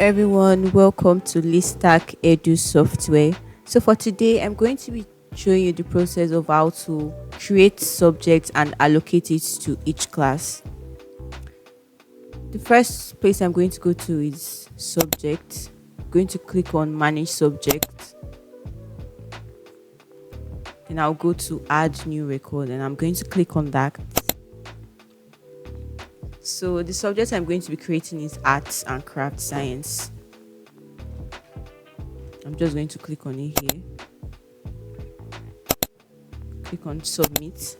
everyone, welcome to Listack Edu Software. So for today, I'm going to be showing you the process of how to create subjects and allocate it to each class. The first place I'm going to go to is subject. I'm going to click on manage subject. Then I'll go to add new record and I'm going to click on that. So the subject I'm going to be creating is arts and craft science. I'm just going to click on it here. Click on submit.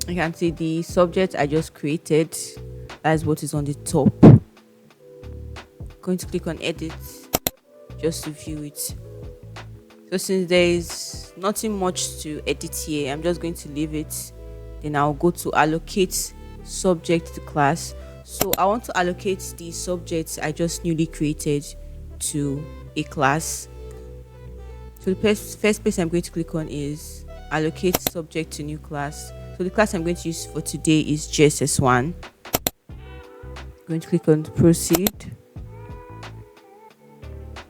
You can see the subject I just created. That's what is on the top. Going to click on edit just to view it. So since there is nothing much to edit here, I'm just going to leave it. Then I'll go to allocate subject to class. So I want to allocate the subjects I just newly created to a class. So the first place I'm going to click on is allocate subject to new class. So the class I'm going to use for today is GSS1. I'm going to click on proceed.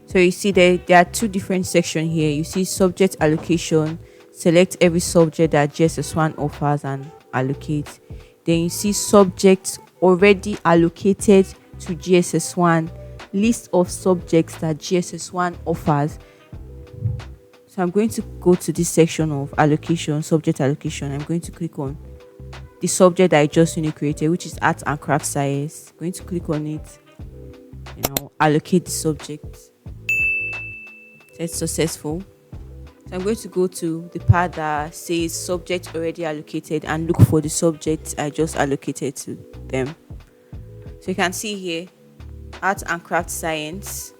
So you see there are two different sections here. You see subject allocation. Select every subject that GSS1 offers and allocate. Then you see subjects already allocated to GSS1. List of subjects that GSS1 offers. So I'm going to go to this section of allocation, subject allocation. I'm going to click on the subject that I just created, which is art and craft science. I'm going to click on it and I'll allocate the subject. So it's successful. So I'm going to go to the part that says subject already allocated and look for the subject I just allocated to them. So you can see here, art and craft science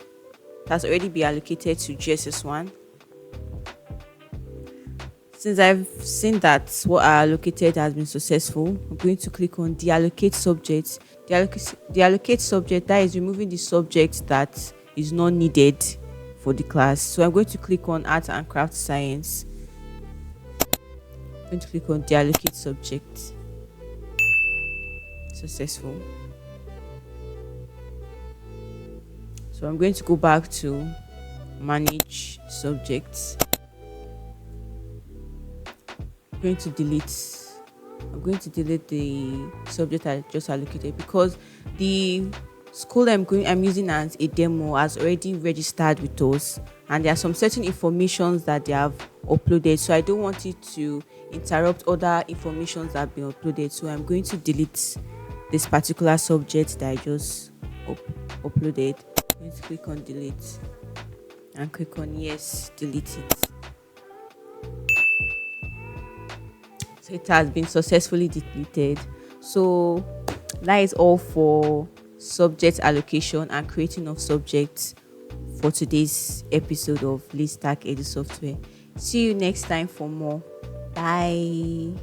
has already been allocated to GSS1. Since I've seen that what I allocated has been successful, I'm going to click on the allocate subject. The allocate subject, that is removing the subject that is not needed for the class. So I'm going to click on art and craft science. I'm going to click on the allocate subject. Successful. So I'm going to go back to manage subjects. I'm going to delete the subject I just allocated because the school I'm using as a demo has already registered with us, and there are some certain informations that they have uploaded, so I don't want it to interrupt other informations that have been uploaded. So I'm going to delete this particular subject that I just uploaded. I'm going to click on delete and click on yes, delete it. So it has been successfully deleted. So that is all for subject allocation and creating of subjects for today's episode of Listack Edu Software. See you next time for more. Bye.